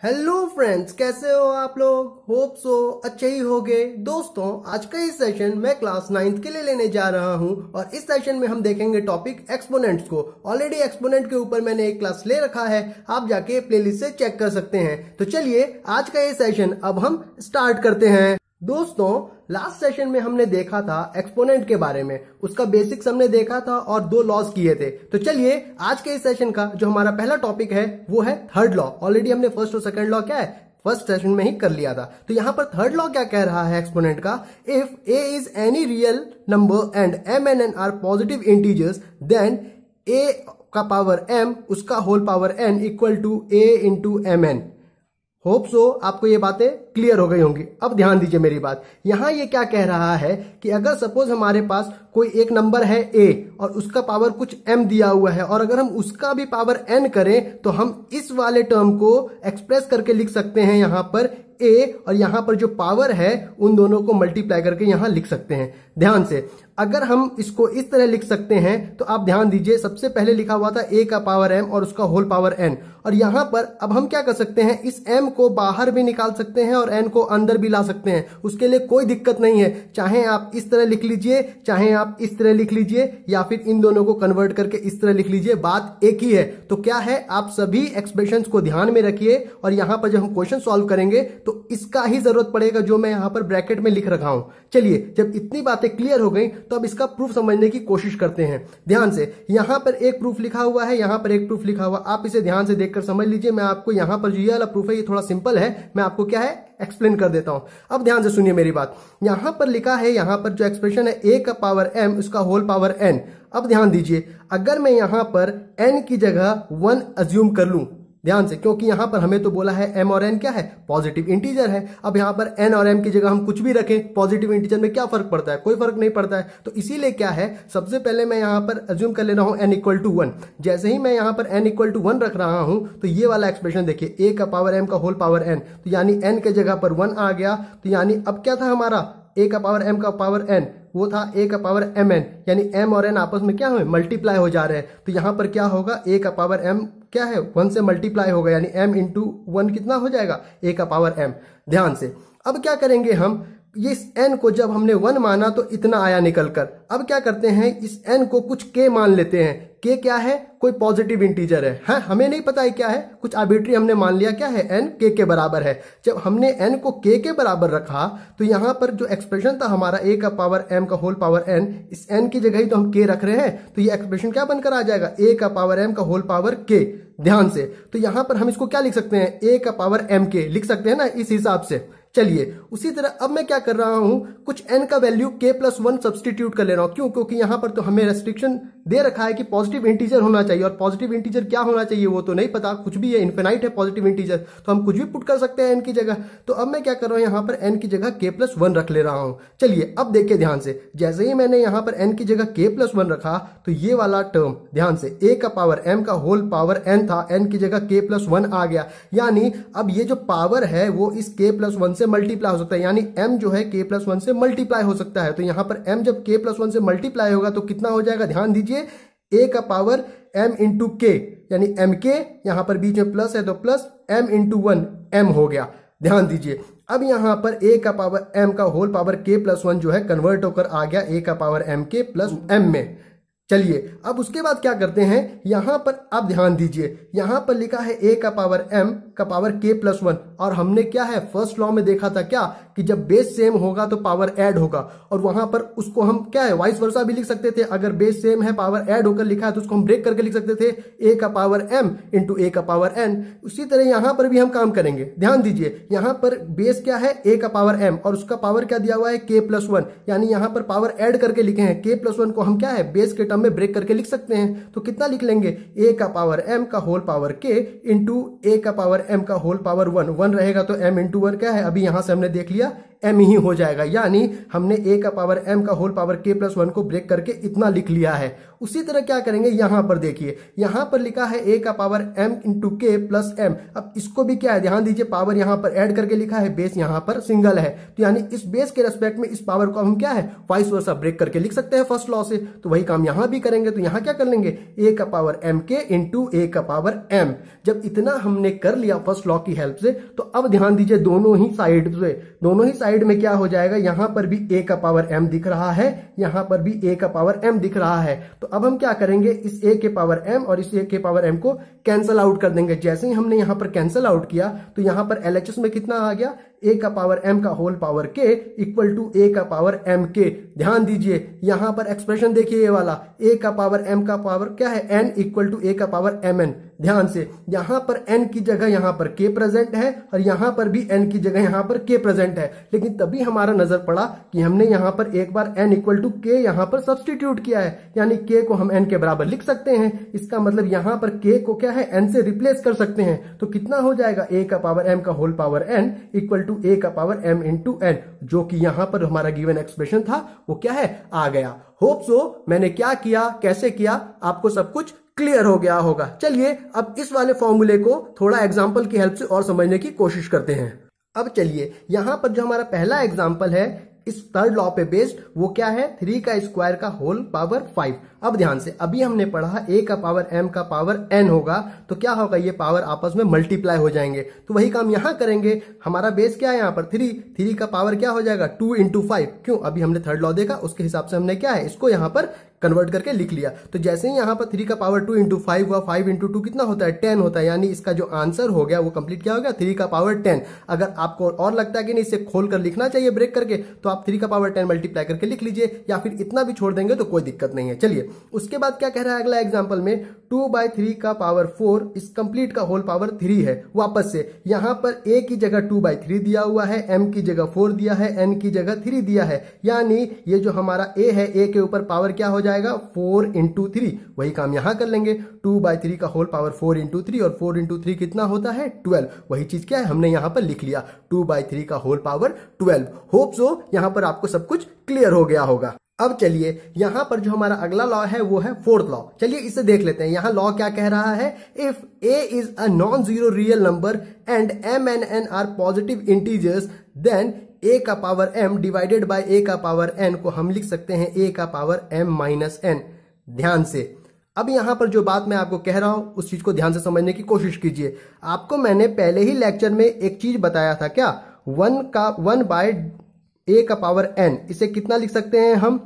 Hello friends, कैसे हो आप लोग। होप सो अच्छे ही होगे। दोस्तों, आज का इस सेशन मैं क्लास 9th के लिए लेने जा रहा हूं और इस सेशन में हम देखेंगे टॉपिक एक्सपोनेंट्स को। ऑलरेडी एक्सपोनेंट के ऊपर मैंने एक क्लास ले रखा है, आप जाके प्लेलिस्ट से चेक कर सकते हैं। तो चलिए आज का ये सेशन अब हम स्टार्ट करते हैं। दोस्तों, लास्ट सेशन में हमने देखा था एक्सपोनेंट के बारे में, उसका बेसिक्स हमने देखा था और 2 लॉज किए थे। तो चलिए आज के इस सेशन का जो हमारा पहला टॉपिक है वो है थर्ड लॉ। ऑलरेडी हमने फर्स्ट और सेकंड लॉ क्या है फर्स्ट सेशन में ही कर लिया था। तो यहां पर थर्ड लॉ क्या कह रहा है एक्सपोनेंट का, if A is any real number and m and n are positive integers then a का पावर m उसका whole power n equal to a into mn। Hope so आपको ये बातें क्लियर हो गई होंगी। अब ध्यान दीजिए मेरी बात। यहां ये क्या कह रहा है कि अगर सपोज हमारे पास कोई एक नंबर है a और उसका पावर कुछ m दिया हुआ है और अगर हम उसका भी पावर n करें तो हम इस वाले टर्म को एक्सप्रेस करके लिख सकते हैं यहां पर a और यहां पर जो पावर है उन दोनों को मल्टीप्लाई करके यहां लिख सकते हैं। ध्यान से अगर हम इसको इस तरह लिख सकते हैं तो आप ध्यान दीजिए, सबसे पहले लिखा हुआ था a का पावर m और उसका होल पावर n, और यहां पर अब हम क्या कर सकते हैं, इस m को बाहर भी निकाल सकते हैं और n को अंदर भी ला सकते हैं। उसके लिए कोई दिक्कत नहीं है, चाहे आप इस तरह लिख लीजिए चाहे आप इस तरह लिख लीजिए या फिर इन दोनों को कन्वर्ट करके इस तरह लिख लीजिए, बात एक ही है। तो क्या है, आप सभी एक्सप्रेशंस को ध्यान में रखिए और यहां पर जब हम क्वेश्चन सॉल्व करेंगे तो इसका ही जरूरत पड़ेगा जो मैं यहां पर ब्रैकेट में लिख रखा हूं। चलिए, जब इतनी बातें क्लियर हो गई तो अब इसका प्रूफ समझने की कोशिश करते हैं। ध्यान से, यहां पर एक प्रूफ लिखा हुआ है, यहां पर एक प्रूफ लिखा हुआ, आप इसे ध्यान से देखकर समझ लीजिए। मैं आपको यहां पर जो ये वाला प्रूफ है ये थोड़ा सिंपल है, मैं आपको क्या है एक्सप्लेन कर देता हूं। अब ध्यान से सुनिए मेरी बात। यहां पर लिखा है, यहां पर जो एक्सप्रेशन है a का पावर m उसका होल पावर n। अब ध्यान दीजिए, अगर मैं यहां पर n की जगह 1 अज्यूम कर लूं, ध्यान से, क्योंकि यहां पर हमें तो बोला है m और n क्या है, पॉजिटिव इंटीजर है। अब यहां पर n और m की जगह हम कुछ भी रखें, पॉजिटिव इंटीजर में क्या फर्क पड़ता है, कोई फर्क नहीं पड़ता है। तो इसीलिए क्या है, सबसे पहले मैं यहां पर अज्यूम कर ले रहा हूं n इक्वल टू 1। जैसे ही मैं यहां पर n इक्वल टू 1 रख रहा हूं तो ये वाला एक्सप्रेशन देखिए, a का पावर m का होल पावर n, तो यानी n के जगह पर 1 आ गया। तो यानी अब क्या था हमारा, a का पावर m का पावर n वो था a का पावर mn, यानी m और n आपस में क्या हुए, मल्टीप्लाई हो जा रहे हैं। तो यहां पर क्या होगा, a का पावर m क्या है 1 से मल्टीप्लाई होगा, यानी m इंटू 1 कितना हो जाएगा, a का पावर m। ध्यान से अब क्या करेंगे हम, ये इस n को जब हमने 1 माना तो इतना आया निकल कर। अब क्या करते हैं, इस n को कुछ k मान लेते हैं। k क्या है, कोई पॉजिटिव इंटीजर है, हमें नहीं पता है क्या है, कुछ आर्बिट्री हमने मान लिया क्या है, n k के बराबर है। जब हमने n को k के बराबर रखा तो यहां पर जो एक्सप्रेशन था हमारा a का पावर m का होल पावर n, इस n की जगह ही तो हम k रख रहे हैं, तो ये एक्सप्रेशन क्या बनकर आ जाएगा, a का पावर m का होल पावर k। ध्यान से, तो यहां पर हम इसको क्या लिख सकते हैं, a का पावर m k लिख सकते हैं ना, इस हिसाब से। चलिए, उसी तरह अब मैं क्या कर रहा हूं, कुछ n का वैल्यू k प्लस 1 सब्सटीट्यूट कर ले रहा हूं। क्यों, क्योंकि यहां पर तो हमें रेस्ट्रिक्शन दे रखा है कि पॉजिटिव इंटीजर होना चाहिए, और पॉजिटिव इंटीजर क्या होना चाहिए वो तो नहीं पता, कुछ भी है, इनफिनाइट है पॉजिटिव इंटीजर, तो हम कुछ भी पुट कर सकते हैं n की जगह। तो अब मैं क्या कर रहा हूं, यहां पर n की जगह k प्लस 1 रख ले रहा हूं। चलिए अब देखिए ध्यान से, जैसे ही मैंने यहां पर n की जगह k प्लस 1 रखा तो ये वाला टर्म, ध्यान से, a का पावर m का होल पावर n था, n की जगह k प्लस 1 आ गया। यानी अब ये जो पावर है वो इस k प्लस 1 से मल्टीप्लाई हो सकता है, यानी m जो है k प्लस 1 से मल्टीप्लाई हो सकता है। तो यहां पर m जब k प्लस 1 से मल्टीप्लाई होगा तो कितना हो जाएगा, ध्यान दीजिए, a का पावर m इंटू k, यानी mk, यहां पर बीच में प्लस है तो प्लस m इंटू 1 m हो गया। ध्यान दीजिए, अब यहां पर a का पावर m का होल पावर k प्लस 1 जो है कन्वर्ट होकर आ गया a का power m k plus m में। चलिए अब उसके बाद क्या करते हैं, यहां पर आप ध्यान दीजिए, यहां पर लिखा है a का पावर m का पावर k प्लस 1, और हमने क्या है फर्स्ट लॉ में देखा था क्या, कि जब बेस सेम होगा तो पावर ऐड होगा, और वहां पर उसको हम क्या है वाइस वर्सा भी लिख सकते थे। अगर बेस सेम है पावर ऐड होकर लिखा है तो उसको हम ब्रेक करके लिख सकते थे, a का पावर m इंटू a का पावर n। उसी तरह यहां पर भी हम काम करेंगे। ध्यान दीजिए, यहां पर बेस क्या है, a का पावर m, और उसका पावर क्या दिया हुआ है, k प्लस 1, यानी यहां पर पावर ऐड करके लिखे हैं, k प्लस 1 को हम क्या है बेस के टर्म में ब्रेक करके लिख सकते हैं। तो कितना लिख लेंगे, a का पावर m का whole power k into a का पावर m का होल पावर 1 रहेगा, तो m इंटू 1 क्या है, अभी यहां से हमने देख लिया m ही हो जाएगा, यानी हमने a का पावर m का होल पावर k प्लस 1 को ब्रेक करके इतना लिख लिया है। उसी तरह क्या करेंगे, यहां पर देखिए, यहां पर लिखा है a का पावर m इंटू के प्लस m। अब इसको भी क्या है, ध्यान दीजिए, पावर यहां पर ऐड करके लिखा है, बेस यहां पर सिंगल है, तो यानी इस बेस के रेस्पेक्ट में इस पावर को हम क्या है वाइस वर्सा ब्रेक करके लिख सकते हैं फर्स्ट लॉ से। तो वही काम यहां भी करेंगे। तो यहां क्या कर लेंगे, a का पावर m के इंटू a का पावर m। जब इतना हमने कर लिया फर्स्ट लॉ की हेल्प से, तो अब ध्यान दीजिए दोनों ही साइड में क्या हो जाएगा, यहां पर भी a का पावर m दिख रहा है, यहां पर भी a का पावर m दिख रहा है। तो अब हम क्या करेंगे, इस a के पावर m और इस a के पावर m को कैंसल आउट कर देंगे। जैसे ही हमने यहां पर कैंसल आउट किया तो यहां पर LHS में कितना आ गया, a का पावर m का whole power k equal to a का पावर m k। ध्यान दीजिए यहां पर एक्सप्रेशन देखिए, ये वाला a का पावर m का पावर क्या है n इक्वल टू a का पावर mn। ध्यान से यहां पर n की जगह यहां पर k प्रेजेंट है और यहां पर भी n की जगह यहां पर k प्रेजेंट है, लेकिन तभी हमारा नजर पड़ा कि हमने यहां पर एक बार n इक्वल टू k यहां पर सब्स्टिट्यूट किया है, यानी k को हम n के बराबर लिख सकते हैं। इसका मतलब यहां पर k को क्या है n से रिप्लेस कर सकते हैं। तो कितना हो जाएगा, a का पावर m का whole power n equal to a का पावर m इंटू n, जो कि यहां पर हमारा गिवन एक्सप्रेशन था वो क्या है आ गया। होप सो मैंने क्या किया, कैसे किया, आपको सब कुछ क्लियर हो गया होगा। चलिए अब इस वाले फॉर्मूले को थोड़ा एग्जांपल की हेल्प से और समझने की कोशिश करते हैं। अब चलिए यहां पर जो हमारा पहला एग्जांपल है इस थर्ड लॉ पे बेस्ड, वो क्या है 3 का स्क्वायर का होल पावर 5। अब ध्यान से, अभी हमने पढ़ा a का पावर m का पावर n होगा, तो क्या होगा, ये पावर आपस में मल्टीप्लाई हो जाएंगे। तो वही काम यहां करेंगे। हमारा बेस क्या है यहाँ पर 3 का पावर क्या हो जाएगा 2 इंटू 5। क्यों, अभी हमने थर्ड लॉ देखा, उसके हिसाब से हमने क्या है इसको यहाँ पर कन्वर्ट करके लिख लिया। तो जैसे ही यहाँ पर 3 का पावर 2 इंटू 5 हुआ, 5 इंटू 2 कितना होता है 10 होता है, यानी इसका जो आंसर हो गया वो कंप्लीट क्या हो गया 3 का पावर 10। अगर आपको और लगता है कि नहीं इसे खोल कर लिखना चाहिए ब्रेक करके, तो आप 3 का पावर 10 मल्टीप्लाई करके लिख लीजिए, या फिर इतना भी छोड़ देंगे तो कोई दिक्कत नहीं है। चलिए उसके बाद क्या कह रहा है अगला एग्जाम्पल में, 2/3 का पावर 4 इस कंप्लीट का होल पावर 3 है। वापस से यहाँ पर a की जगह 2/3 दिया हुआ है, m की जगह 4 दिया है, n की जगह 3 दिया है, यानी ये जो हमारा a है, a के ऊपर पावर क्या हो जाएगा 4 इंटू 3। वही काम यहां कर लेंगे, 2/3 का होल पावर 4 इंटू 3, और 4 इंटू 3 कितना होता है 12। वही चीज क्या है हमने यहां पर लिख लिया 2/3 का होल पावर 12। होप सो यहां पर आपको सब कुछ क्लियर हो गया होगा। अब चलिए यहां पर जो हमारा अगला लॉ है वो है फोर्थ लॉ। चलिए इसे देख लेते हैं। यहां लॉ क्या कह रहा है, if a is a non zero real number and m and n are positive integers, then a का power m divided by a का पावर n को हम लिख सकते हैं a का पावर m माइनस n। ध्यान से, अब यहां पर जो बात मैं आपको कह रहा हूं उस चीज को ध्यान से समझने की कोशिश कीजिए। आपको मैंने पहले ही लेक्चर में एक चीज बताया था, क्या 1 बाय a का पावर n, इसे कितना लिख सकते हैं हम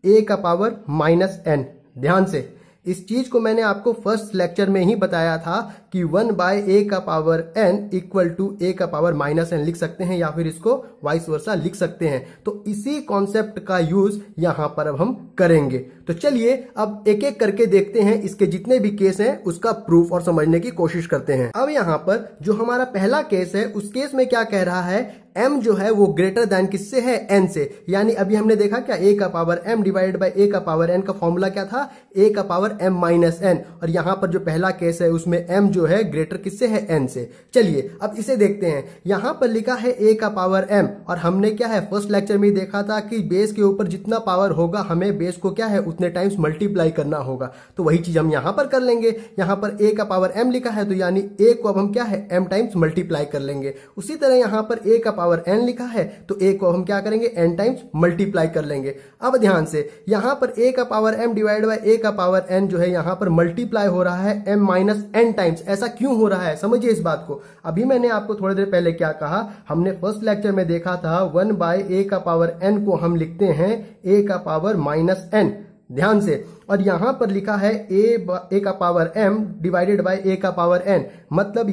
a का पावर माइनस n। ध्यान से, इस चीज को मैंने आपको फर्स्ट लेक्चर में ही बताया था कि 1 बाय a का power n equal to a का पावर माइनस n लिख सकते हैं, या फिर इसको वाइस वर्सा लिख सकते हैं। तो इसी कॉन्सेप्ट का यूज यहां पर अब हम करेंगे। तो चलिए अब एक एक करके देखते हैं, इसके जितने भी केस हैं उसका प्रूफ और समझने की कोशिश करते हैं। अब यहां पर जो हमारा पहला केस है उस केस में क्या कह रहा है, m जो है वो ग्रेटर देन किससे है n से, यानी अभी हमने देखा क्या a का power m divided by a का पावर n का फॉर्मूला क्या था a का पावर m माइनस n, और यहां पर जो पहला केस है उसमें m जो है ग्रेटर किससे है n से। चलिए अब इसे देखते हैं। यहां पर लिखा है a का पावर m, और हमने क्या है फर्स्ट लेक्चर में देखा था कि बेस के ऊपर जितना पावर होगा हमें बेस को क्या है उतने टाइम्स मल्टीप्लाई करना होगा। तो वही चीज हम यहां पर कर लेंगे। यहां पर a का पावर m लिखा है, तो यानी a को अब हम क्या है m टाइम्स मल्टीप्लाई कर लेंगे। उसी तरह यहां पर a का पावर n लिखा है, तो a को हम क्या करेंगे n टाइम्स मल्टीप्लाई कर लेंगे। अब ध्यान से, यहां पर a का power m divide by a का पावर n जो है यहां पर मल्टीप्लाई हो रहा है m माइनस n टाइम्स। ऐसा क्यों हो रहा है समझिए इस बात को। अभी मैंने आपको थोड़ी देर पहले क्या कहा, हमने फर्स्ट लेक्चर में देखा था 1 बाय a का पावर n को हम लिखते हैं a का पावर माइनस n। ध्यान से, और यहां पर लिखा है a का power m divided by a का पावर n, मतलब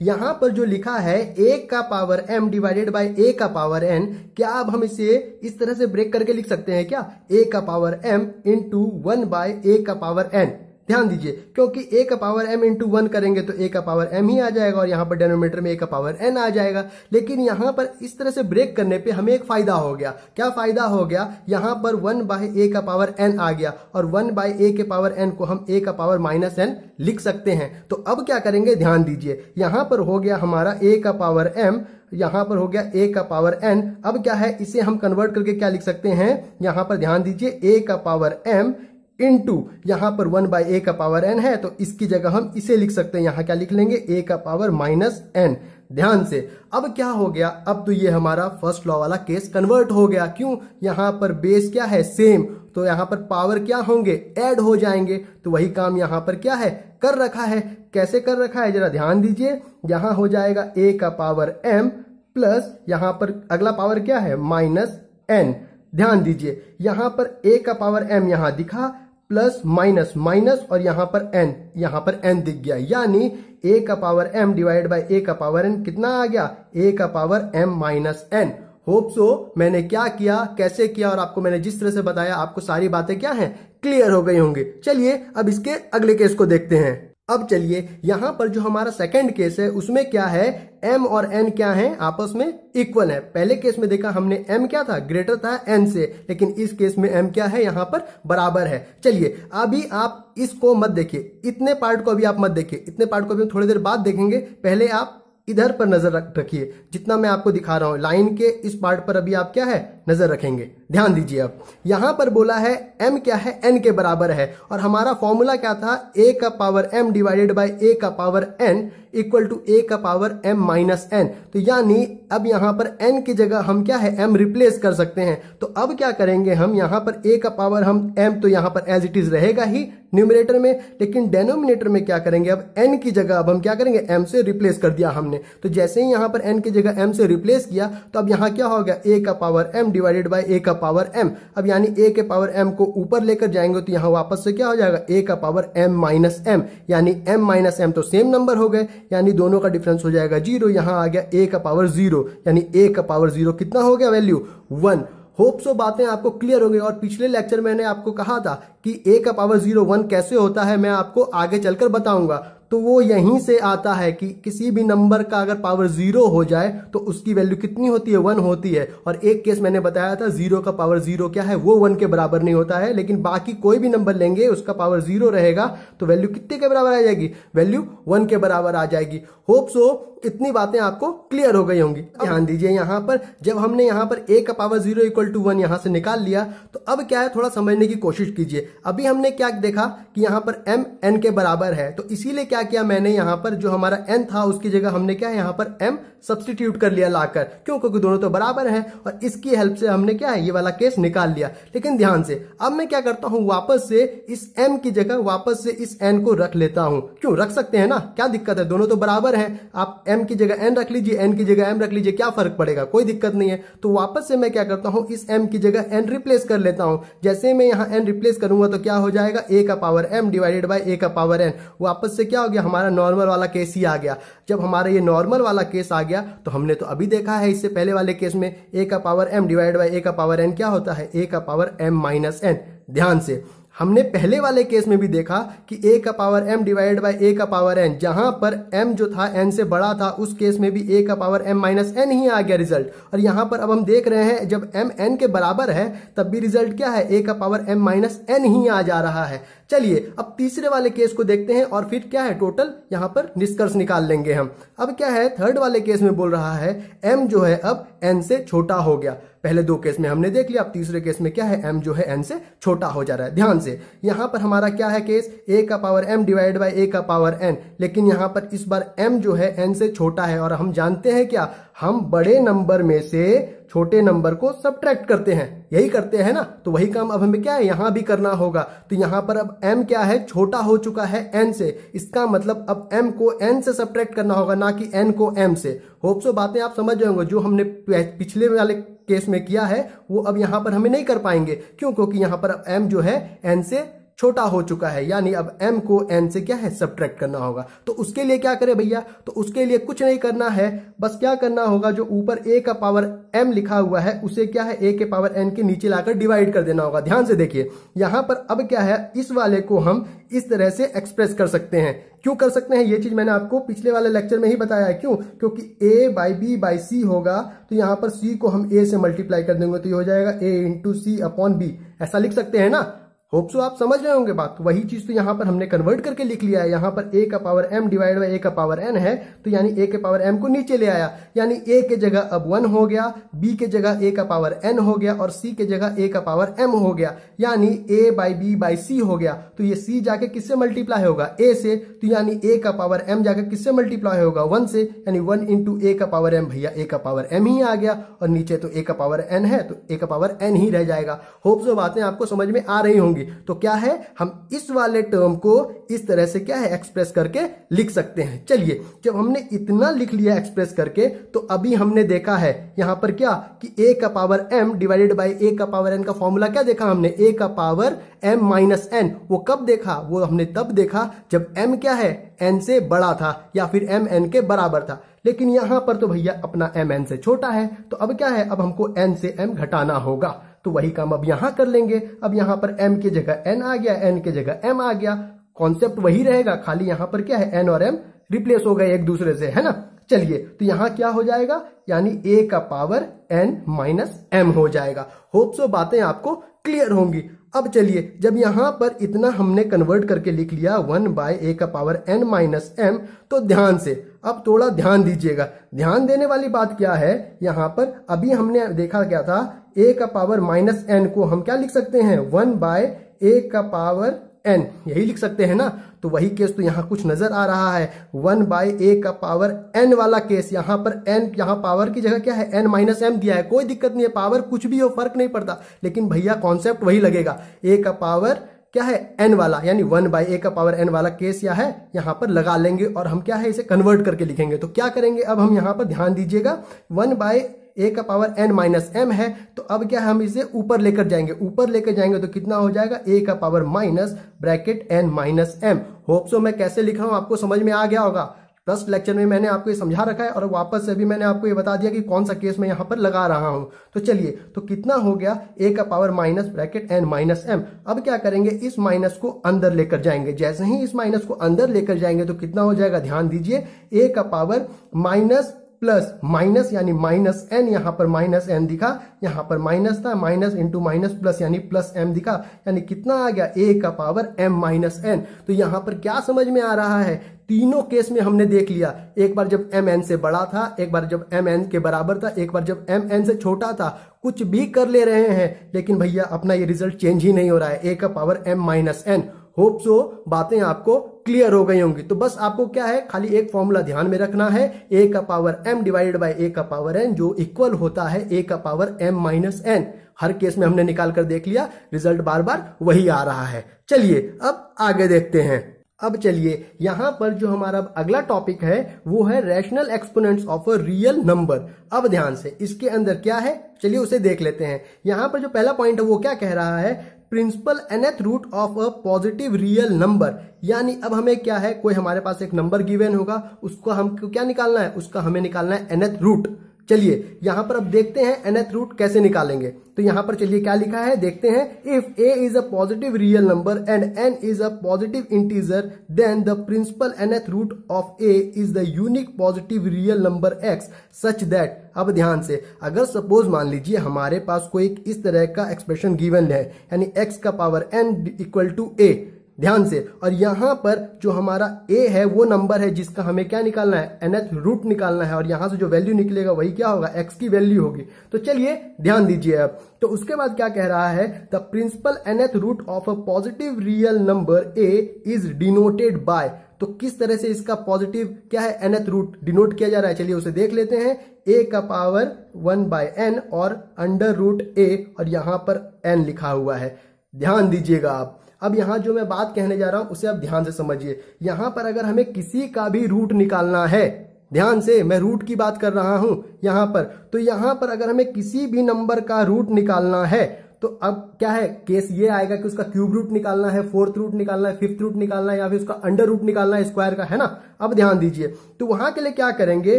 यहां पर जो लिखा है a का power m divided by a का पावर n, क्या अब हम इसे इस तरह से ब्रेक करके लिख सकते हैं क्या, a का power m into 1 by a का पावर n। ध्यान दीजिए, क्योंकि a का पावर m इंटू 1 करेंगे तो a का पावर m ही आ जाएगा, और यहाँ पर डिनोमिनेटर में a का पावर n आ जाएगा। लेकिन यहाँ पर इस तरह से ब्रेक करने पे हमें एक फायदा हो गया। क्या फायदा हो गया, यहाँ पर 1 बाय a का पावर n आ गया, और 1 बाय a के पावर n को हम a का पावर माइनस n लिख सकते हैं। तो अब क्या करेंगे, ध्यान दीजिए, यहाँ पर हो गया हमारा a का पावर m, यहां पर हो गया a का पावर n। अब क्या है, इसे हम कन्वर्ट करके क्या लिख सकते हैं, यहां पर ध्यान दीजिए a का पावर m इनटू यहां पर 1/a का पावर n है, तो इसकी जगह हम इसे लिख सकते हैं, यहां क्या लिख लेंगे, a का पावर माइनस n। ध्यान से, अब क्या हो गया, अब तो ये हमारा फर्स्ट लॉ वाला केस कन्वर्ट हो गया। क्यों, यहां पर बेस क्या है, सेम, तो यहां पर पावर क्या होंगे, ऐड हो जाएंगे। तो वही काम यहां पर क्या है, कर रखा है। कैसे कर रखा है, जरा ध्यान दीजिए। यहां हो जाएगा a का पावर m प्लस यहां पर अगला पावर क्या है, माइनस n। ध्यान दीजिए, यहां पर a का पावर m यहां दिखा, प्लस माइनस माइनस, और यहां पर n दिख गया, यानी a का power m divide by a का पावर n कितना आ गया, a का power m minus n। Hope so मैंने क्या किया, कैसे किया, और आपको मैंने जिस तरह से बताया, आपको सारी बातें क्या हैं, क्लियर हो गई होंगी। चलिए अब इसके अगले केस को देखते हैं। अब चलिए यहां पर जो हमारा सेकंड केस है उसमें क्या है, m और n क्या है, आपस में इक्वल है। पहले केस में देखा हमने m क्या था, ग्रेटर था n से, लेकिन इस केस में m क्या है, यहां पर बराबर है। चलिए अभी आप इसको मत देखिए, इतने पार्ट को अभी आप मत देखिए, इतने पार्ट को अभी थोड़ी देर बाद देखेंगे। पहले आप इधर पर नजर रखिए, जितना मैं आपको दिखा रहा हूं लाइन के इस पार्ट पर अभी आप क्या है, नजर रखेंगे। ध्यान दीजिए, अब यहां पर बोला है m क्या है, n के बराबर है, और हमारा फॉर्मूला क्या था, a का power m divided by a का power n equal to a का पावर m माइनस n। तो यानी अब यहां पर n की जगह हम क्या है, m रिप्लेस कर सकते हैं। तो अब क्या करेंगे हम, यहां पर a का पावर हम m तो यहां पर एज इट इज रहेगा ही न्यूमरेटर में, लेकिन डेनोमिनेटर में क्या करेंगे, अब n की जगह अब हम क्या करेंगे, m से रिप्लेस कर दिया हमने। तो जैसे ही यहां पर n की जगह m से रिप्लेस किया, तो अब यहां क्या हो गया, a का power m divided by a का पावर m। अब यानी a के पावर m को ऊपर लेकर जाएंगे तो यहां वापस से क्या हो जाएगा, a का पावर m माइनस m, यानी m माइनस m तो सेम नंबर हो गए, यानी दोनों का डिफरेंस हो जाएगा 0। यहां आ गया a का पावर 0, यानी a का पावर 0 कितना हो गया, वैल्यू 1। होप सो बातें आपको क्लियर हो गई। और पिछले लेक्चर मैंने आपको कहा था कि a का पावर 0 1 कैसे होता है, मैं आपको आगे चलकर बताऊंगा। तो वो यहीं से आता है कि किसी भी नंबर का अगर पावर 0 हो जाए तो उसकी वैल्यू कितनी होती है, 1 होती है। और एक केस मैंने बताया था 0 का पावर 0 क्या है, वो 1 के बराबर नहीं होता है, लेकिन बाकी कोई भी नंबर लेंगे उसका पावर 0 रहेगा तो वैल्यू कितने के बराबर आ जाएगी, वैल्यू 1 के बराबर आ जाएगी। होप सो इतनी बातें आपको क्लियर हो गई होंगी। ध्यान दीजिए, यहां पर जब हमने यहां पर a का पावर 0 इक्वल टू 1 यहां से निकाल लिया, तो अब क्या है, थोड़ा समझने की कोशिश कीजिए। अभी हमने क्या देखा कि यहां पर m n के बराबर है, तो इसीलिए क्या किया मैंने, यहां पर जो हमारा n था उसकी जगह हमने क्या है, यहां पर m सब्स्टिट्यूट कर लिया लाकर। क्यों, क्योंकि दोनों तो बराबर हैं, और इसकी हेल्प से हमने क्या है, ये वाला केस निकाल लिया। लेकिन ध्यान से, अब मैं क्या करता हूं, वापस से इस m की जगह वापस से इस n को रख लेता हूं। क्यों, रख सकते हैं ना, क्या दिक्कत है, दोनों तो बराबर हैं। आप m की जगह n रख लीजिए, n की जगह m रख लीजिए, क्या फर्क पड़ेगा, कोई दिक्कत नहीं है। तो वापस से मैं क्या करता हूं, इस m की जगह n रिप्लेस कर लेता हूं। जैसे मैं यहां n रिप्लेस करूंगा तो क्या हो जाएगा, a का power m divided by a का पावर n। वापस से क्या हो गया, हमारा नॉर्मल वाला केस ही आ गया। जब हमारा ये नॉर्मल वाला केस आ गया तो हमने तो अभी देखा है इससे पहले वाले केस में a का power m divide by a का पावर n क्या होता है, a का पावर m माइनस n। ध्यान से, हमने पहले वाले केस में भी देखा कि a का power m divide by a का पावर n, जहां पर m जो था n से बड़ा था, उस केस में भी a का पावर m माइनस n ही आ गया रिजल्ट। और यहां पर अब हम देख रहे हैं जब m n के बराबर है तब भी रिजल्ट क्या है, a का पावर m माइनस n ही आ जा रहा है। चलिए अब तीसरे वाले केस को देखते हैं और फिर क्या है, टोटल यहां पर निष्कर्ष निकाल लेंगे हम। अब क्या है, थर्ड वाले केस में बोल रहा है m जो है अब n से छोटा हो गया। पहले दो केस में हमने देख लिया, अब तीसरे केस में क्या है, m जो है n से छोटा हो जा रहा है। ध्यान से, यहां पर हमारा क्या है केस, a का power m divide by a का पावर n, लेकिन यहां पर इस बार m जो है n से छोटा है। और हम जानते हैं क्या, हम बड़े नंबर में से छोटे नंबर को सब्ट्रैक्ट करते हैं, यही करते हैं ना। तो वही काम अब हमें क्या है, यहां भी करना होगा। तो यहां पर अब m क्या है, छोटा हो चुका है n से, इसका मतलब अब m को n से सब्ट्रैक्ट करना होगा, ना कि n को m से। होप सो बातें आप समझ जाओगे, जो हमने पिछले वाले केस में किया है वो अब यहां पर हमें नहीं कर पाएंगे। क्यों, क्योंकि यहां पर अब m जो है n से छोटा हो चुका है, यानी अब m को n से क्या है, सब्ट्रैक्ट करना होगा। तो उसके लिए क्या करें भैया, तो उसके लिए कुछ नहीं करना है, बस क्या करना होगा, जो ऊपर a का पावर m लिखा हुआ है उसे क्या है, a के पावर n के नीचे लाकर डिवाइड कर देना होगा। ध्यान से देखिए, यहां पर अब क्या है, इस वाले को हम इस तरह से एक्सप्रेस कर सकते हैं। क्यों कर सकते हैं, ये चीज मैंने आपको पिछले वाले लेक्चर में ही बताया है। क्यों, क्योंकि a बाई बी बाई सी होगा, तो यहां पर c को हम a से मल्टीप्लाई कर देंगे तो ये हो जाएगा a into C upon B, ऐसा लिख सकते हैं ना। होप सो आप समझ रहे होंगे बात। वही चीज तो यहाँ पर हमने कन्वर्ट करके लिख लिया है। यहाँ पर a का power m divide by a का पावर n है, तो यानी a के पावर m को नीचे ले आया, यानी a के जगह अब 1 हो गया, b के जगह a का पावर n हो गया और c के जगह a का पावर m हो गया, यानी a by b by c हो गया। तो ये c जाके किससे मल्टीप्लाई होगा, a से, तो यानी a का पावर m जाके किससे मल्टीप्लाई होगा, 1 से, यानी 1 इंटू a का पावर m, भैया a का पावर m ही आ गया, और नीचे तो a का पावर n है तो a का पावर n ही रह जाएगा। होप सो बातें आपको समझ में आ रही होंगी। तो क्या है, हम इस वाले टर्म को इस तरह से क्या है एक्सप्रेस करके लिख सकते हैं। चलिए, जब हमने इतना लिख लिया एक्सप्रेस करके, तो अभी हमने देखा है यहां पर क्या कि a का power m divided by a का पावर n का फॉर्मूला क्या देखा हमने, a का पावर m माइनस n। वो कब देखा, वो हमने तब देखा जब m क्या है, n से बड़ा था या फिर m n के बराबर था। लेकिन यहां पर तो भैया अपना m n से छोटा है, तो अब क्या है, अब हमको n से m घटाना होगा। तो वही काम अब यहां कर लेंगे। अब यहां पर m की जगह n आ गया, n की जगह m आ गया, कॉन्सेप्ट वही रहेगा, खाली यहां पर क्या है, n और m रिप्लेस हो गए एक दूसरे से, है ना। चलिए, तो यहां क्या हो जाएगा, यानी a का पावर n माइनस m हो जाएगा। होप सो बातें आपको क्लियर होंगी। अब चलिए, जब यहां पर इतना हमने कन्वर्ट करके लिख लिया 1 बाय a का पावर n माइनस m, तो ध्यान से अब थोड़ा ध्यान दीजिएगा। ध्यान देने वाली बात क्या है, यहां पर अभी हमने देखा क्या था, a का पावर माइनस n को हम क्या लिख सकते हैं, 1 बाय a का पावर n, यही लिख सकते हैं ना। तो वही केस तो यहां कुछ नजर आ रहा है, 1 बाय a का पावर n वाला केस। यहां पर n, यहां पावर की जगह क्या है, n माइनस m दिया है, कोई दिक्कत नहीं है, पावर कुछ भी हो फर्क नहीं पड़ता, लेकिन भैया कॉन्सेप्ट वही लगेगा। a का पावर क्या है, n वाला, यानी 1 बाय a का पावर n वाला केस या है, यहां पर लगा लेंगे और हम क्या है, इसे कन्वर्ट करके लिखेंगे। तो क्या करेंगे, अब हम यहां पर ध्यान दीजिएगा, 1 बाय a का पावर n माइनस m है, तो अब क्या हम इसे ऊपर लेकर जाएंगे, ऊपर लेकर जाएंगे तो कितना हो जाएगा, a का power minus bracket n minus m। Hope so मैं कैसे लिख रहा हूं आपको समझ में आ गया होगा। फर्स्ट लेक्चर में मैंने आपको ये समझा रखा है और वापस से अभी मैंने आपको ये बता दिया कि कौन सा केस मैं यहां पर लगा रहा हूं। तो चलिए, तो कितना हो गया, a का power minus bracket n minus m। अब क्या करेंगे, इस माइनस को अंदर लेकर जाएंगे। जैसे ही इस माइनस को अंदर लेकर जाएंगे तो कितना हो जाएगा, ध्यान दीजिए, a का पावर माइनस प्लस माइनस, यानी माइनस n, यहां पर माइनस n दिखा, यहां पर माइनस था, माइनस इंटू माइनस प्लस यानी प्लस m दिखा, यानी कितना आ गया, a का पावर m माइनस n। तो यहां पर क्या समझ में आ रहा है, तीनों केस में हमने देख लिया, एक बार जब m n से बड़ा था, एक बार जब m n के बराबर था, एक बार जब m n से छोटा था, कुछ भी कर ले रहे हैं, लेकिन भैया अपना ये रिजल्ट चेंज ही नहीं हो रहा है, a का power m minus n। Hope so बातें आपको क्लियर हो गई होंगी। तो बस आपको क्या है, खाली एक फॉर्मूला ध्यान में रखना है, a का power m divided by a का पावर n, जो इक्वल होता है a का पावर m माइनस n। हर केस में हमने निकाल कर देख लिया, रिजल्ट बार बार वही आ रहा है। चलिए अब आगे देखते हैं। अब चलिए, यहां पर जो हमारा अगला टॉपिक है वो है rational exponents of a real number. अब ध्यान से, इसके अंदर क्या है, चलिए उसे देख लेते हैं। यहां पर जो पहला पॉइंट है वो क्या कह रहा है, principal nth root of a positive real number. यानी अब हमें क्या है, कोई हमारे पास एक नंबर गिवन होगा, उसको हमको क्या निकालना है, उसका हमें निकालना है nth रूट। चलिए यहां पर अब देखते हैं nth रूट कैसे निकालेंगे। तो यहां पर चलिए क्या लिखा है देखते हैं, if a is a positive real number and n is a positive integer then the principal nth root of a is the unique positive real number x such that. अब ध्यान से, अगर सपोज मान लीजिए हमारे पास कोई इस तरह का एक्सप्रेशन गिवन है, यानी x का power n equal to a, ध्यान से, और यहां पर जो हमारा a है वो नंबर है जिसका हमें क्या निकालना है, nth रूट निकालना है, और यहां से जो वैल्यू निकलेगा वही क्या होगा, x की वैल्यू होगी। तो चलिए ध्यान दीजिए अब, तो उसके बाद क्या कह रहा है, the principal nth root of a positive real number a is denoted by. तो किस तरह से इसका पॉजिटिव क्या है, nth रूट डिनोट किया जा रहा है, चलिए उसे देख लेते हैं। a का पावर 1 बाय n और अंडर रूट a, और यहां पर n लिखा हुआ है। ध्यान दीजिएगा आप, अब यहां जो मैं बात कहने जा रहा हूं उसे आप ध्यान से समझिए। यहां पर अगर हमें किसी का भी रूट निकालना है, ध्यान से, मैं रूट की बात कर रहा हूं यहां पर, तो यहां पर अगर हमें किसी भी नंबर का रूट निकालना है तो अब क्या है, केस ये आएगा कि उसका क्यूब रूट निकालना है, फोर्थ रूट निकालना है, फिफ्थ रूट निकालना है, या फिर उसका अंडर रूट निकालना है स्क्वायर का, है ना। अब ध्यान दीजिए, तो वहां के लिए क्या करेंगे,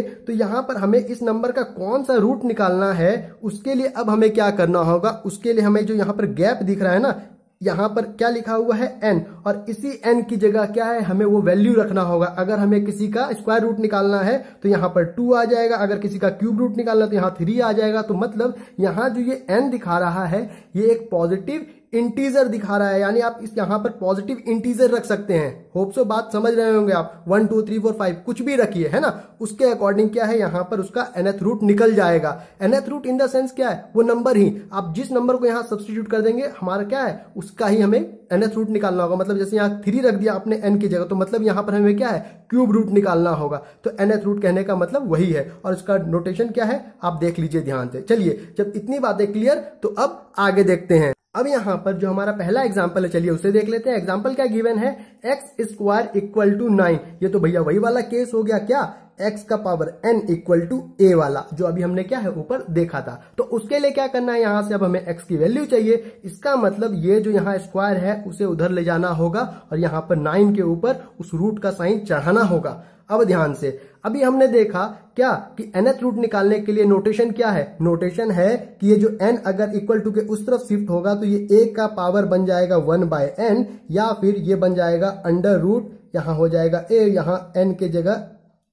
तो यहां पर हमें इस नंबर का कौन सा रूट निकालना है, उसके लिए अब हमें क्या करना होगा, उसके लिए हमें जो यहां पर गैप दिख रहा है ना, यहां पर क्या लिखा हुआ है n, और इसी n की जगह क्या है, हमें वो वैल्यू रखना होगा। अगर हमें किसी का स्क्वायर रूट निकालना है तो यहां पर 2 आ जाएगा, अगर किसी का क्यूब रूट निकालना है तो यहां 3 आ जाएगा। तो मतलब यहां जो ये n दिखा रहा है ये एक पॉजिटिव इंटीजर दिखा रहा है, यानी आप इस यहाँ पर पॉजिटिव इंटीजर रख सकते हैं। होप सो बात समझ रहे होंगे आप। 1 2 3 4 5 कुछ भी रखिए, है ना, उसके अकॉर्डिंग क्या है यहाँ पर उसका nth रूट निकल जाएगा। nth root in the sense क्या है, वो नंबर ही, आप जिस नंबर को यहाँ सब्स्टिट्यूट कर देंगे हमारा क्या है उसका ही हमें nth रूट निकालना होगा। मतलब जैसे यहाँ 3 रख दिया आपने n की जगह, तो मतलब यहाँ पर हमें क्या है क्यूब रूट निकालना होगा। तो nth रूट कहने का मतलब वही है, और इसका नोटेशन क्या है आप देख लीजिए ध्यान से। चलिए, जब इतनी बातें क्लियर, तो अब आगे देखते हैं। अब यहाँ पर जो हमारा पहला एग्जाम्पल है, चलिए उसे देख लेते हैं। एग्जाम्पल क्या गिवन है, x स्क्वायर इक्वल टू 9। ये तो भैया वही वाला केस हो गया क्या, x का power n equal to a वाला, जो अभी हमने क्या है ऊपर देखा था। तो उसके लिए क्या करना है, यहां से अब हमें x की वैल्यू चाहिए। इसका मतलब ये जो यहाँ स्क्वायर है उसे उधर ले जाना होगा, और यहाँ पर 9 के ऊपर उस रूट का साइन चढ़ाना होगा। अब ध्यान से, अभी हमने देखा क्या कि nth रूट निकालने के लिए नोटेशन क्या है, नोटेशन है कि ये जो n अगर इक्वल टू के उस तरफ शिफ्ट होगा तो ये a का पावर बन जाएगा 1/n, या फिर ये बन जाएगा अंडर रूट, यहां हो जाएगा a, यहां n के जगह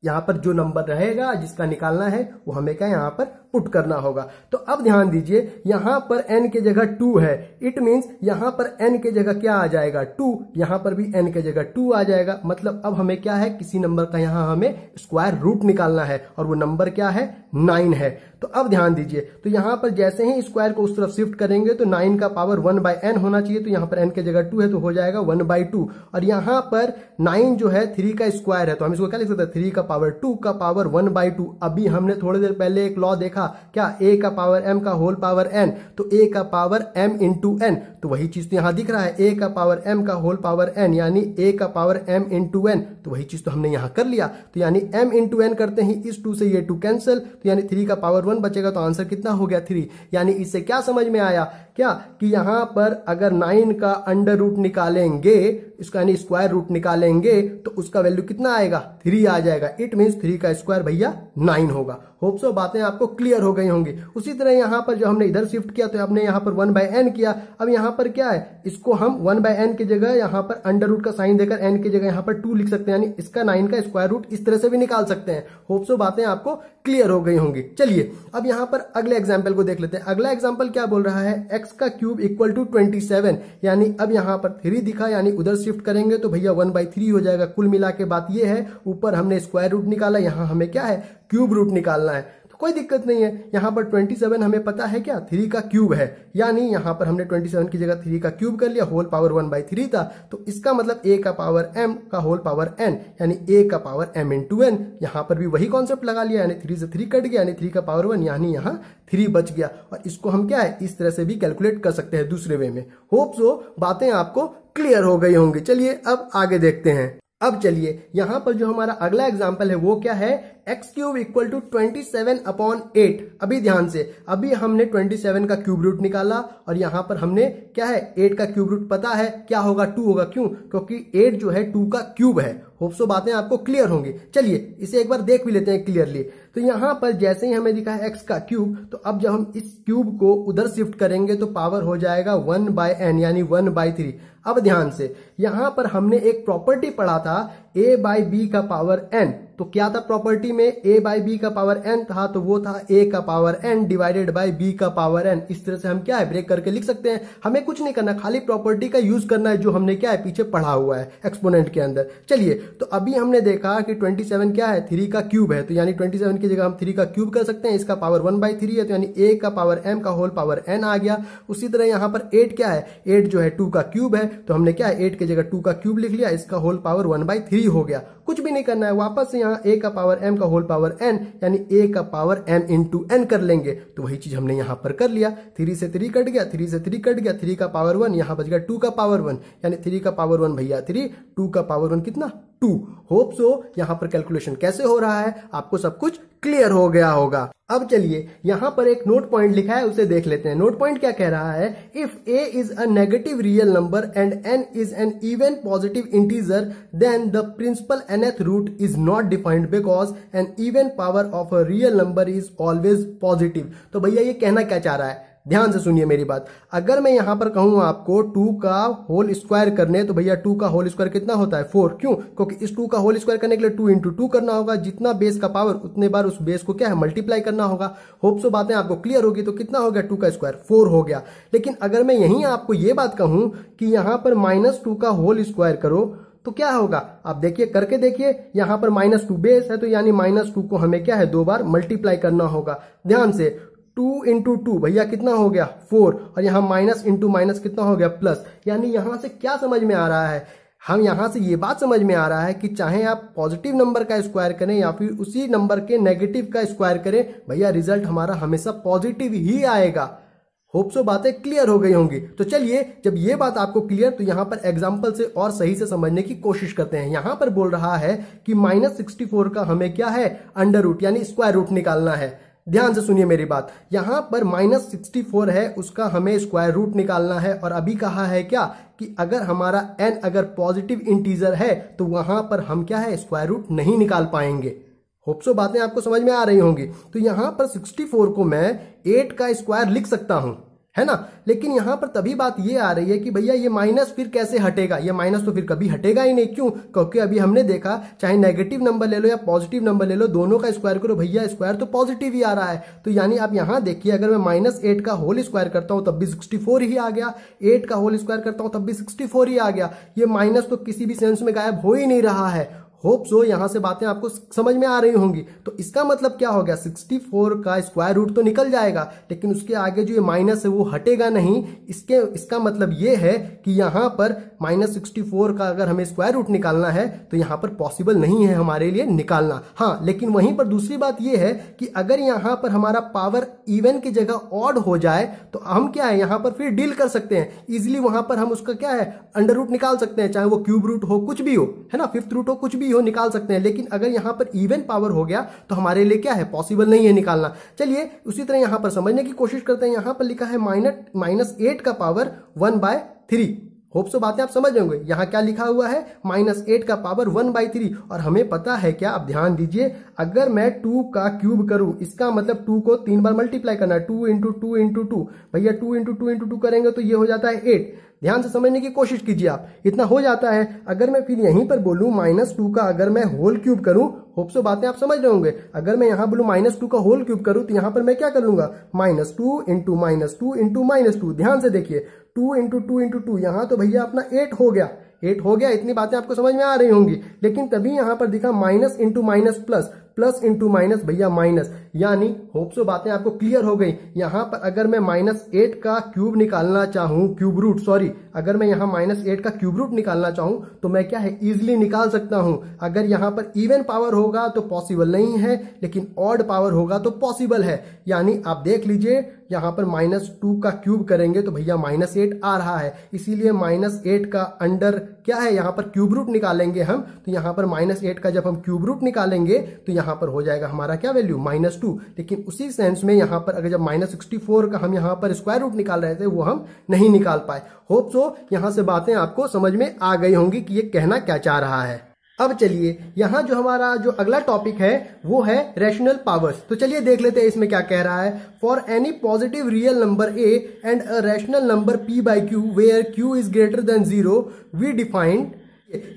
यहाँ पर जो नंबर रहेगा जिसका निकालना है वो हमें क्या यहाँ पर पुट करना होगा। तो अब ध्यान दीजिए, यहाँ पर n के जगह 2 है, इट मींस यहाँ पर n के जगह क्या आ जाएगा 2, यहाँ पर भी n के जगह 2 आ जाएगा। मतलब अब हमें क्या है, किसी नंबर का यहाँ हमें स्क्वायर रूट निकालना है, और वो नंबर क्या है 9 है। तो अब ध्यान दीजिए, तो यहाँ पर जैसे ही स्क्वायर को उस तरफ शिफ्ट करेंगे तो 9 का पावर 1/n होना चाहिए, तो यहाँ पर n के जगह 2 है तो हो जाएगा 1/2। और यहाँ पर 9 जो है 3 का स्क्वायर है, तो हम इसको क्या लिख सकते हैं, 3 का पावर 2 का पावर 1/2। अभी हमने थोड़ी देर पहले एक लॉ देखा क्या, a का पावर m का होल पावर n, तो a का पावर m इंटू n, तो वही चीज तो यहाँ दिख रहा है, a का पावर m का होल पावर n यानी a का पावर m इंटू n, तो वही चीज तो हमने यहाँ कर लिया। तो यानी m इंटू n करते ही इस 2 से ये 2 कैंसिल, तो यानी 3 का पावर 1 बचेगा, तो आंसर कितना हो गया 3। यानी इससे क्या समझ में आया क्या, कि यहाँ पर अगर 9 का अंडर रूट निकालेंगे, इसका यानी स्क्वायर रूट निकालेंगे, तो उसका वैल्यू कितना आएगा 3 आ जाएगा। इट मींस 3 का स्क्वायर भैया 9 होगा। होप सो बातें आपको क्लियर हो गई होंगी। उसी तरह यहाँ पर जो हमने इधर शिफ्ट किया तो हमने यहाँ पर 1/n किया। अब यहाँ पर क्या है, इसको हम 1/n की जगह यहाँ पर अंडर रूट का साइन देकर n की जगह यहाँ पर 2 लिख सकते हैं, यानी इसका 9 का स्क्वायर रूट इस तरह से भी निकाल सकते हैं। होप सो बातें आपको क्लियर हो गई होंगी। चलिए अब यहाँ पर अगले एग्जाम्पल को देख लेते हैं। अगला एग्जाम्पल क्या बोल रहा है, x का क्यूब इक्वल टू 27, यानी अब यहाँ पर 3 दिखा, यानी उधर शिफ्ट करेंगे तो भैया 1/3 हो जाएगा। कुल मिला के बात ये है, ऊपर हमने स्क्वायर रूट निकाला, यहाँ हमें क्या है क्यूब रूट निकालना है, तो कोई दिक्कत नहीं है। यहाँ पर 27 हमें पता है क्या 3 का क्यूब है, यानी यहाँ पर हमने 27 की जगह 3 का क्यूब कर लिया, होल पावर 1/3 था, तो इसका मतलब a का पावर m का होल पावर n, यानी a का पावर m इंटू n। यहाँ पर भी वही कॉन्सेप्ट लगा लिया, यानी 3 से 3 कट गया, यानी 3 का पावर 1, यानी यहाँ 3 बच गया। और इसको हम क्या है इस तरह से भी कैलकुलेट कर सकते हैं दूसरे वे में। होप सो बातें आपको क्लियर हो गई होंगी। चलिए अब आगे देखते हैं। अब चलिए यहाँ पर जो हमारा अगला एग्जाम्पल है वो क्या है, x क्यूब इक्वल टू 27/8। अभी ध्यान से, अभी हमने 27 का क्यूब रूट निकाला, और यहाँ पर हमने क्या है 8 का क्यूब रूट पता है क्या होगा 2 होगा। क्यों, क्योंकि 8 जो है 2 का क्यूब है। होप सो बातें आपको क्लियर होंगी। चलिए इसे एक बार देख भी लेते हैं क्लियरली। तो यहाँ पर जैसे ही हमें दिखा है x का क्यूब, तो अब जब हम इस क्यूब को उधर शिफ्ट करेंगे तो पावर हो जाएगा 1/n, यानी 1/3। अब ध्यान से, यहाँ पर हमने एक प्रॉपर्टी पढ़ा था a/b का पावर n। तो क्या था प्रॉपर्टी में, a/b का पावर n था, तो वो था a का power n divided by b का पावर n। इस तरह से हम क्या है ब्रेक करके लिख सकते हैं। हमें कुछ नहीं करना, खाली प्रॉपर्टी का यूज करना है जो हमने क्या है पीछे पढ़ा हुआ है एक्सपोनेंट के अंदर। चलिए, तो अभी हमने देखा कि 27 क्या है 3 का क्यूब है, तो यानी 27 की जगह हम 3 का क्यूब कर सकते हैं, इसका पावर 1/3 है, तो यानी a का पावर m का होल पावर n आ गया। उसी तरह यहाँ पर 8 क्या है, 8 जो है 2 का क्यूब है, तो हमने क्या है 8 की जगह 2 का क्यूब लिख लिया, इसका होल पावर 1/3 हो गया। कुछ भी नहीं करना है, वापस से यहाँ a का पावर m का होल पावर n, यानी a का पावर m इंटू n कर लेंगे। तो वही चीज हमने यहाँ पर कर लिया, 3 से 3 कट गया, 3 से 3 कट गया, 3 का पावर 1, यहाँ बच गया 2 का पावर 1, यानी 3 का पावर 1 भैया 3, 2 का पावर 1 कितना 2। होप सो यहाँ पर कैलकुलेशन कैसे हो रहा है आपको सब कुछ क्लियर हो गया होगा। अब चलिए यहाँ पर एक नोट पॉइंट लिखा है, उसे देख लेते हैं। नोट पॉइंट क्या कह रहा है, if a is a negative real number and n is an even positive integer then the principal nth root is not defined because an even power of a real number is always positive. तो भैया ये कहना क्या चाह रहा है, ध्यान से सुनिए मेरी बात। अगर मैं यहां पर कहूं आपको 2 का होल स्क्वायर करने, तो भैया 2 का होल स्क्वायर कितना होता है 4। क्यों? क्योंकि इस 2 का होल स्क्वायर करने के लिए 2 इंटू 2 करना होगा। जितना बेस का पावर उतने बार उस बेस को क्या है मल्टीप्लाई करना होगा। होप सो बातें आपको क्लियर होगी। तो कितना हो गया 2 का स्क्वायर 4 हो गया। लेकिन अगर मैं यहीं आपको ये बात कहूं कि यहां पर -2 का होल स्क्वायर करो तो क्या होगा? आप देखिए, करके देखिए। यहां पर -2 बेस है तो यानी -2 को हमें क्या है 2 बार मल्टीप्लाई करना होगा। ध्यान से 2 इंटू 2 भैया कितना हो गया 4, और यहां माइनस इंटू माइनस कितना हो गया प्लस। यानी यहां से क्या समझ में आ रहा है? हम यहां से ये बात समझ में आ रहा है कि चाहे आप पॉजिटिव नंबर का स्क्वायर करें या फिर उसी नंबर के नेगेटिव का स्क्वायर करें, भैया रिजल्ट हमारा हमेशा पॉजिटिव ही आएगा। होप सो बातें क्लियर हो गई होंगी। तो चलिए, जब ये बात आपको क्लियर, तो यहां पर एग्जांपल से और सही से समझने की कोशिश करते हैं। यहां पर बोल रहा है कि -64 का हमें क्या है अंडर रूट यानी स्क्वायर रूट निकालना है। ध्यान से सुनिए मेरी बात। यहां पर -64 है, उसका हमें स्क्वायर रूट निकालना है। और अभी कहा है क्या कि अगर हमारा n अगर पॉजिटिव इंटीजर है तो वहां पर हम क्या है स्क्वायर रूट नहीं निकाल पाएंगे। होप सो बातें आपको समझ में आ रही होंगी। तो यहां पर 64 को मैं 8 का स्क्वायर लिख सकता हूं, है ना। लेकिन यहां पर तभी बात ये आ रही है कि भैया ये माइनस फिर कैसे हटेगा? ये माइनस तो फिर कभी हटेगा ही नहीं। क्यों? क्योंकि अभी हमने देखा चाहे नेगेटिव नंबर ले लो या पॉजिटिव नंबर ले लो, दोनों का स्क्वायर करो भैया स्क्वायर तो पॉजिटिव ही आ रहा है। तो यानी आप यहां देखिए, अगर मैं -8 का होल स्क्वायर करता हूं तब भी 64 ही आ गया, 8 का होल स्क्वायर करता हूं तब भी 64 ही आ गया। ये माइनस तो किसी भी सेंस में गायब हो ही नहीं रहा है। होप सो यहां से बातें आपको समझ में आ रही होंगी। तो इसका मतलब क्या हो गया, 64 का स्क्वायर रूट तो निकल जाएगा, लेकिन उसके आगे जो ये माइनस है वो हटेगा नहीं। इसका मतलब ये है कि यहां पर -64 का अगर हमें स्क्वायर रूट निकालना है तो यहां पर पॉसिबल नहीं है हमारे लिए निकालना। हाँ, लेकिन वहीं पर दूसरी बात ये है कि अगर यहां पर हमारा पावर इवन की जगह ऑड हो जाए तो हम क्या है यहां पर फिर डील कर सकते हैं इजिली। वहां पर हम उसका क्या है अंडर रूट निकाल सकते हैं, चाहे वो क्यूब रूट हो कुछ भी हो, है ना, फिफ्थ रूट हो कुछ भी हो, निकाल सकते हैं। लेकिन अगर यहां पर इवन पावर हो गया तो हमारे लिए क्या है पॉसिबल नहीं है निकालना। चलिए उसी तरह यहां पर समझने की कोशिश करते हैं। यहां पर लिखा है -8 का पावर 1/3। होप सो बातें आप समझ होंगे। यहां क्या लिखा हुआ है -8 का पावर 1/3। और हमें पता है क्या, आप ध्यान दीजिए, अगर मैं 2 का क्यूब करूं इसका मतलब 2 को 3 बार मल्टीप्लाई करना है। 2 इंटू 2 इंटू 2 भैया 2 इंटू 2 इंटू 2 करेंगे तो ये हो जाता है 8। ध्यान से समझने की कोशिश कीजिए आप, इतना हो जाता है। अगर मैं फिर यहीं पर बोलूं -2 का अगर मैं होल क्यूब करूं, होप सो बातें आप समझ रहे होंगे। अगर मैं यहां बोलूं -2 का होल क्यूब करूं तो यहां पर मैं क्या कर लूंगा -2 इंटू -2 इंटू -2। ध्यान से देखिए 2 इंटू 2 इंटू 2, यहां तो भैया अपना 8 हो गया। 8 हो गया, इतनी बातें आपको समझ में आ रही होंगी। लेकिन तभी यहां पर दिखा minus into minus plus, plus into minus भैया माइनस, यानी होप सो बातें आपको क्लियर हो गई। यहां पर अगर मैं -8 का क्यूब निकालना चाहूं, क्यूब रूट सॉरी, अगर मैं यहां -8 का क्यूब रूट निकालना चाहूं तो मैं क्या है इजिली निकाल सकता हूं। अगर यहां पर इवन पावर होगा तो पॉसिबल नहीं है, लेकिन ऑड पावर होगा तो पॉसिबल है। यानी आप देख लीजिए यहां पर -2 का क्यूब करेंगे तो भैया -8 आ रहा है। इसीलिए -8 का अंडर क्या है यहां पर क्यूब रूट निकालेंगे हम, तो यहां पर -8 का जब हम क्यूब रूट निकालेंगे तो यहां पर हो जाएगा हमारा क्या वैल्यू -2। लेकिन उसी सेंस में यहां पर अगर जब -64 का हम यहां पर स्क्वायर रूट निकाल रहे थे वो हम नहीं निकाल पाए। होप सो यहां से बातें आपको समझ में आ गई होंगी कि ये कहना क्या चाह रहा है। अब चलिए यहां जो हमारा जो अगला टॉपिक है वो है रैशनल पावर्स। तो चलिए देख लेते हैं इसमें क्या कह रहा है। For any positive real number A and a rational number p/q where q is greater than 0 we defined,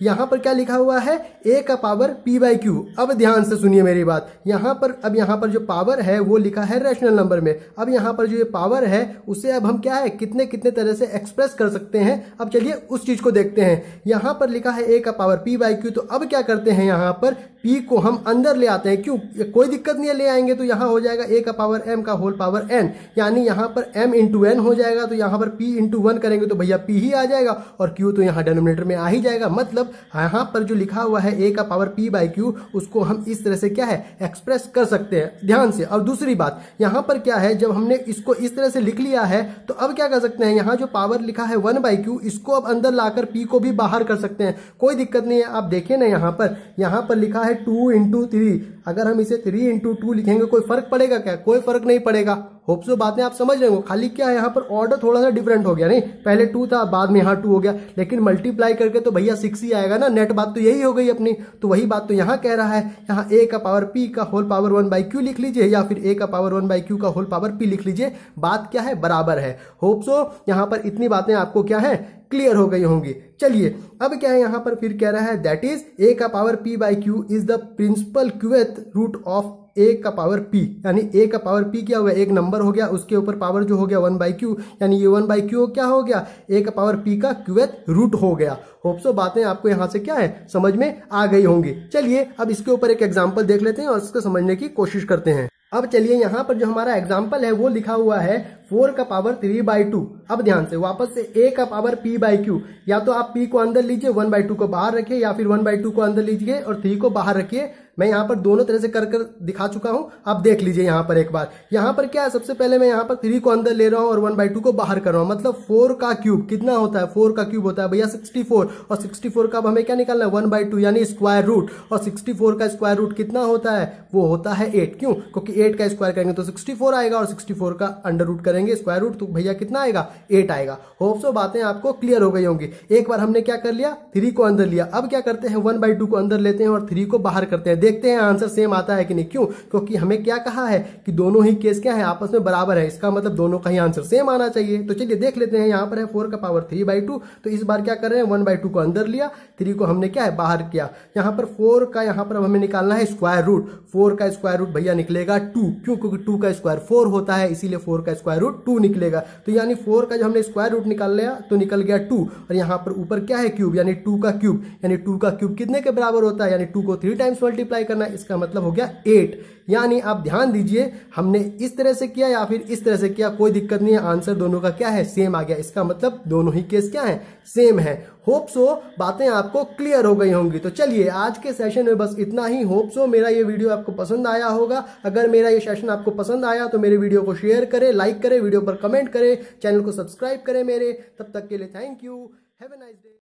यहां पर क्या लिखा हुआ है a का पावर p/q। अब ध्यान से सुनिए मेरी बात, यहां पर जो पावर है वो लिखा है रैशनल नंबर में। अब यहां पर जो ये पावर है उसे अब हम क्या है कितने तरह से एक्सप्रेस कर सकते हैं। अब चलिए उस चीज को देखते हैं। यहां पर लिखा है a का पावर p/q, तो अब क्या करते हैं यहां पर p को हम अंदर ले आते हैं। क्यों, कोई दिक्कत नहीं है, ले आएंगे तो यहां हो जाएगा a का पावर m का होल पावर n, यानी यहां पर m इंटू n हो जाएगा। तो यहां पर p इंटू 1 करेंगे तो भैया p ही आ जाएगा और q तो यहां डिनोमिनेटर में आ ही जाएगा। मतलब यहां पर जो लिखा हुआ है a का पावर p/q उसको हम इस तरह से क्या है एक्सप्रेस कर सकते हैं। ध्यान से। और दूसरी बात यहां पर क्या है, जब हमने इसको इस तरह से लिख लिया है तो अब क्या कर सकते हैं, यहां जो पावर लिखा है 1/q इसको अब अंदर लाकर p को भी बाहर कर सकते हैं, कोई दिक्कत नहीं है। आप देखिए ना यहां पर लिखा है 2 इंटू 3, अगर हम इसे 3 इंटू 2 लिखेंगे कोई फर्क पड़ेगा क्या? कोई फर्क नहीं पड़ेगा। होप सो बातें आप समझ रहे हो। खाली क्या है यहाँ पर ऑर्डर थोड़ा सा डिफरेंट हो गया, नहीं पहले 2 था बाद में यहाँ 2 हो गया, लेकिन मल्टीप्लाई करके तो भैया 6 ही आएगा ना। नेट बात तो यही हो गई अपनी। तो वही बात तो यहाँ कह रहा है, यहाँ a का पावर p का होल पावर 1/q लिख लीजिए या फिर a का पावर 1/q का होल पावर p लिख लीजिए। बात क्या है, बराबर है। होप सो यहाँ पर इतनी बातें आपको क्या है क्लियर हो गई होंगी। चलिए अब क्या है यहाँ पर फिर कह रहा है दैट इज a का power p/q is the principal qth root of a का पावर p, यानी a का पावर p क्या हो गया, एक नंबर हो गया, उसके ऊपर पावर जो हो गया 1/q, यानी ये 1/q क्या हो गया, a का पावर p का क्यूएथ रूट हो गया। होप सो बातें आपको यहाँ से क्या है समझ में आ गई होंगी। चलिए अब इसके ऊपर एक एग्जाम्पल देख लेते हैं और इसको समझने की कोशिश करते हैं। अब चलिए यहाँ पर जो हमारा एग्जाम्पल है वो लिखा हुआ है 4 का पावर 3/2। अब ध्यान से वापस से a का पावर p/q, या तो आप p को अंदर लीजिए 1/2 को बाहर रखिए या फिर 1/2 को अंदर लीजिए और 3 को बाहर रखिए। मैं यहाँ पर दोनों तरह से कर दिखा चुका हूं, आप देख लीजिए यहाँ पर एक बार। यहाँ पर क्या है, सबसे पहले मैं यहाँ पर 3 को अंदर ले रहा हूँ और 1/2 को बाहर कर रहा हूँ। मतलब 4 का क्यूब कितना होता है, 4 का क्यूब होता है भैया 64, और 64 का अब हमें क्या निकालना है 1/2 यानी स्क्वायर रूट, और 64 का स्क्वायर रूट कितना होता है, वो होता है 8। क्यों, क्योंकि 8 का स्क्वायर करेंगे तो 64 आएगा और 64 का अंडर रूट करेंगे स्क्वायर रूट, तो भैया कितना आएगा 8 आएगा। होप सो बातें आपको क्लियर हो गई होंगी। एक बार हमने क्या कर लिया, 3 को अंदर लिया। अब क्या करते हैं 1/2 को अंदर लेते हैं और 3 को बाहर करते हैं, देखते हैं आंसर सेम आता है कि नहीं। क्यों, क्योंकि हमें क्या कहा है कि दोनों ही केस क्या है आपस में बराबर है, इसका मतलब दोनों का ही आंसर सेम आना चाहिए। तो चलिए देख लेते हैं, यहाँ पर है 4 का पावर 3/2, तो इस बार क्या कर रहे हैं 1/2 को अंदर लिया, 3 को हमने क्या है बाहर किया। यहाँ पर 4 का यहाँ पर हमें निकालना है स्क्वायर रूट, 4 का स्क्वायर रूट भैया निकलेगा 2। क्यों, क्योंकि 2 का स्क्वायर 4 होता है, इसीलिए 4 का स्क्वायर रूट 2 निकलेगा। तो यानी 4 का जो हमने स्क्वायर रूट निकाल लिया तो निकल गया 2, और यहाँ पर ऊपर क्या है क्यूब, यानी 2 का क्यूब, यानी 2 का क्यूब कितने के बराबर होता है, यानी 2 को 3 टाइम्स मल्टीप्लाई करना है, इसका मतलब हो गया 8। यानी आप ध्यान दीजिए, हमने इस तरह से किया या फिर इस तरह से किया, कोई दिक्कत नहीं है, आंसर दोनों का क्या है सेम आ गया। इसका मतलब दोनों ही केस क्या है सेम है। होप सो बातें आपको क्लियर हो गई होंगी। तो चलिए आज के सेशन में बस इतना ही। होप सो मेरा ये वीडियो आपको पसंद आया होगा। अगर मेरा ये सेशन आपको पसंद आया तो मेरे वीडियो को शेयर करें, लाइक करें, वीडियो पर कमेंट करें, चैनल को सब्सक्राइब करें मेरे। तब तक के लिए thank you, have a nice day.